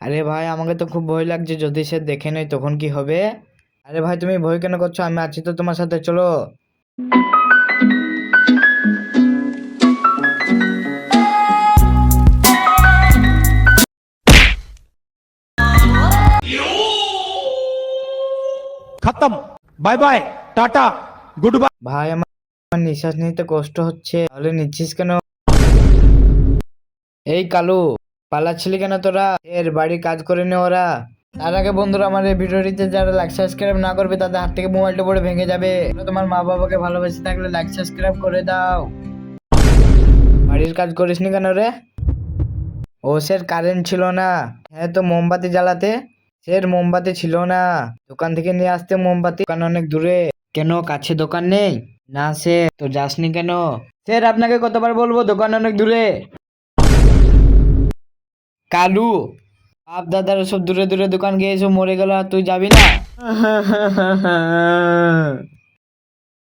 আরে ভাই আমাকে তো খুব ভয় লাগছে, যদি সে দেখে নেয় তখন কি হবে? আরে ভাই তুমি ভয় কেন করছো? আমি আছি তো তোমার সাথে, চলো। खत्म। Bye bye tata goodbye. ভাই আমার আমার নিঃশ্বাস নিতে কষ্ট হচ্ছে। তাহলে নিচ্ছিস কেন? এই কালু, পালাচ্ছিলি কেন তোরা? এর বাড়ির কাজ করে নে ওরা। তার আগে বন্ধুরা, আমার এই ভিডিওটিতে যারা লাইক সাবস্ক্রাইব না করবে তাদের হাত থেকে মোবাইলটা পড়ে ভেঙে যাবে। তোমরা তোমার মা বাবাকে ভালোবেসে থাকলে লাইক সাবস্ক্রাইব করে দাও। বাড়ির কাজ করিসনি কেন রে? ও স্যার, কারেন্ট ছিল না। হ্যাঁ তো মোমবাতি জ্বালাতে। স্যার মোমবাতি ছিল না, দোকান থেকে নিয়ে আসতে মোমবাতি। দোকান অনেক দূরে। কেন, কাছে দোকান নেই? না স্যার। তো যাসনি কেন? স্যার আপনাকে কতবার বলবো, দোকান অনেক দূরে। কালু, বাপ দাদারা সব দূরে দূরে দোকান গিয়ে এসব মরে গেল, আর তুই যাবি না?